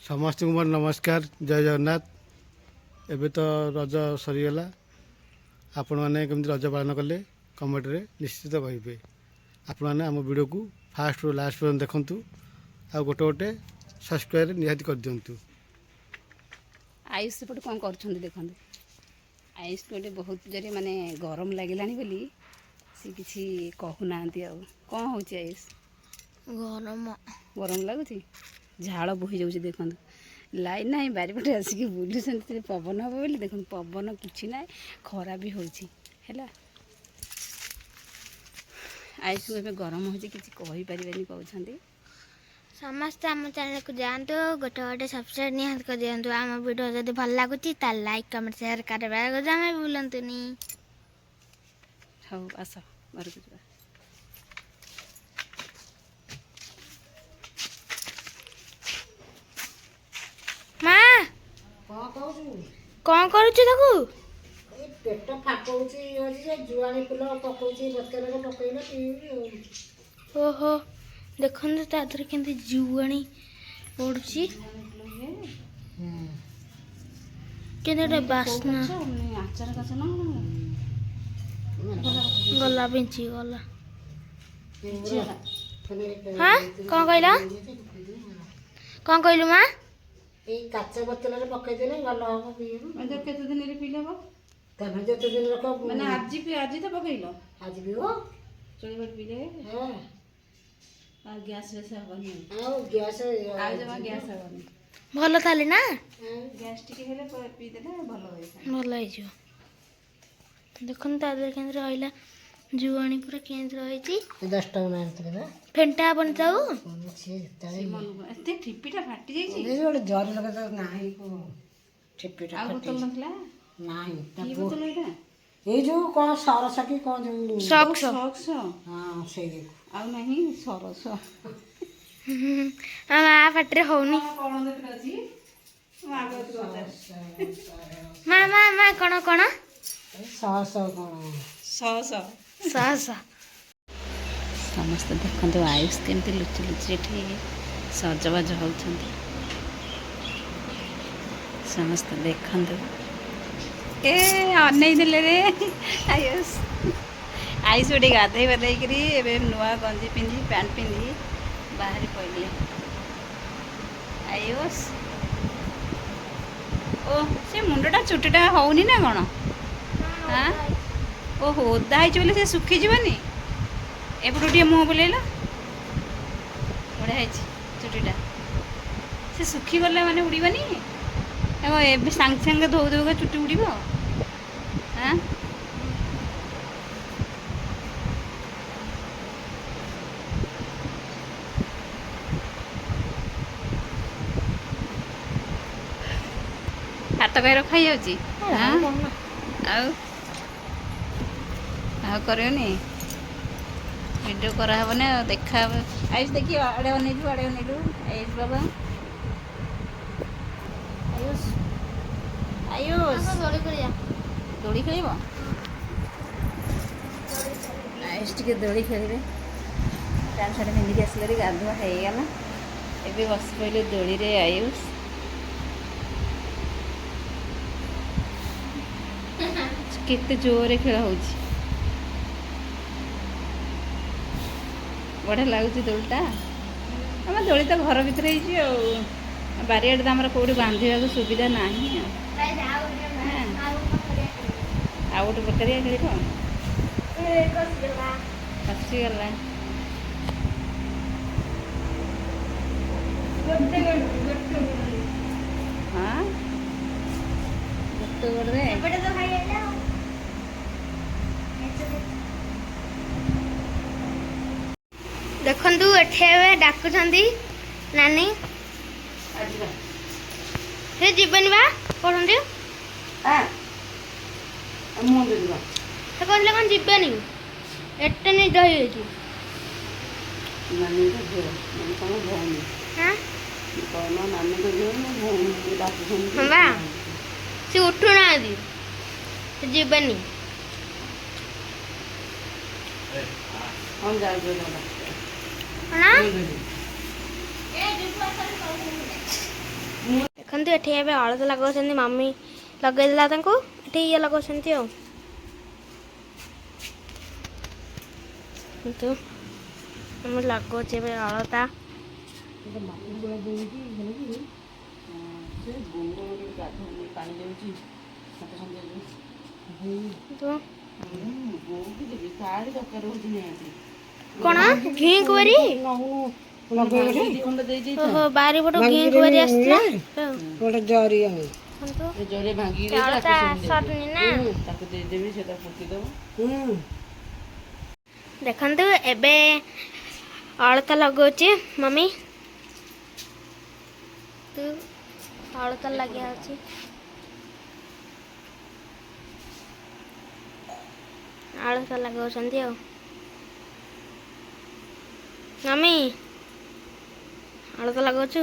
समस्त को मोर नमस्कार जय जगन्नाथ। एबे तो रज सरीगला आपण मैंने केमती रज पालन कले कमेंट रे निश्चित कहे। आपण मैंने आम वीडियो को फास्ट रू लास्ट पर्यंत देखूँ आ गोटे गोटे सब्सक्राइब निहाती कर दिंतु। आयुष सेपटे कौन कर देखते आयुष गोटे बहुत जोरे माने गरम लगे बोली सी किसी कहूना कौन हो आयुष गरम गरम लगुच झाड़ बोही जाऊँ देखते लाइन ना बारिपटे आसिक बुलूँ पवन हम बोली देखते पवन कि ना खरा भी होगा आयुष को गरम हो कहीपर कहते समस्त आम चैनल को जातु गोटे गोटे सब्सक्राइब निहात कर दिंतु। आम वीडियो जब भल लगुच लाइक कमेंट शेयर कर जमा बुलांतुनी। हाँ आस घर को जा माँ कौन करुचु पेट फाटुची जुआणी फुल पकाउची बोतल पकईले ओहो देखो तादर के जुआणी पड़ुची के बास्ना आचार गछ ना गला बेंची गला। हाँ कौन कहलु माँ काच बोतल पकईदे भल हम पीए केते दिन रे पीले हो तमे जते दिन रख माने आज तो पकईलो आज भी हो चली बट पीले हां आ गैस वैसे हबनी आ गैस आ जमा गैस हबनी भल थाली ना गैस टिके हेले पी देले भलो होई भल हो देखो तादर के रहा जुआणी पूरा के रही 10 टाउन आनते ना फेंटा बन जाऊ एते ठिपिटा फाटी जाई ये गोटे जर लगे तो नाही को ठिपिटा आ बोतल नखला नाही की बोतल एटा ये जो कौन सरस की कौन जो सॉक्स सॉक्स हां से देखो आ नहीं सरस माँ पाटे होनी कौन देखा छी मागो माँ माँ माँ कौन कौन सरस कौन सस सास समस्त देखते आयुष केमती लुचि लुचि सजबाज होती समस्त देखते ए अनै देले रे आयुष आयुष गोटे गाधे बाधे नुआ गंजी पिंधि पैंट पिंधि बाहरी पड़े आयुष ओ से मुंडटा चुटीटा होनी ना कौन हाँ ओहो ओदा होती से सुखी जीवनी एपटू टे मुँह बुलेल बढ़िया चुटीटा से सुखी गला माने उड़ीबनी ए सांगे सांगे धो धोगा चुटी उड़ीब हाँ हाथ कहीं रखा जाऊँगी करनी वीडियो कराब ना देखा आयुष देखिए आड़े अनेलु आयुष बाबा आयुष आयुष दोड़ी खेल आयुष टे दोड़ी खेलिए पैंट सार्ट पिंधिक आसले गाधुआ होगला ए बस पड़े दोड़ी रे आयुष केते जोरे खेल हो बढ़िया लगुच दोलटा आम दोली तो घर भितर बारियाड़े तो आम कौटी बांधा सुविधा ना आ गोटे प्रकारिया खेल खसीगला हाँ गोटे गोटे देखु एठे डाकुं नानी से जीवन बा पढ़ते कहले कौन जीवन एटे नहीं दही हाँ सी उठू ना जीवन ଦେଖନ୍ତୁ ଏଠି ଏବେ ଅଳତା ଲଗାଉଛନ୍ତି ମମ୍ମି ଲଗାଇଦେଲା ତାଙ୍କୁ ଏଠି ଇଏ ଲଗାଉଛନ୍ତି ଆଉ କିନ୍ତୁ ଆମେ ଲଗାଉଛି ଏବେ ଅଳତା କ'ଣ ଘି କୁଆରୀ ଓହୋ ବାରି ପଟୁ ଘି କୁଆରୀ ଆସିଥିଲା ଗୋଟେ ଜରି ଆଉ ଅଳତା ସରୁନି ନା ଦେଖନ୍ତୁ ଏବେ ଅଳତା ଲଗାଉଛି ମମ୍ମି ତୁ ଅଳତା ଲାଗିଆ ଅଛି ଅଳତା ଲଗାଉଛନ୍ତି ଆଉ ମମ୍ମି ଅଳତା ଲଗାଉଛୁ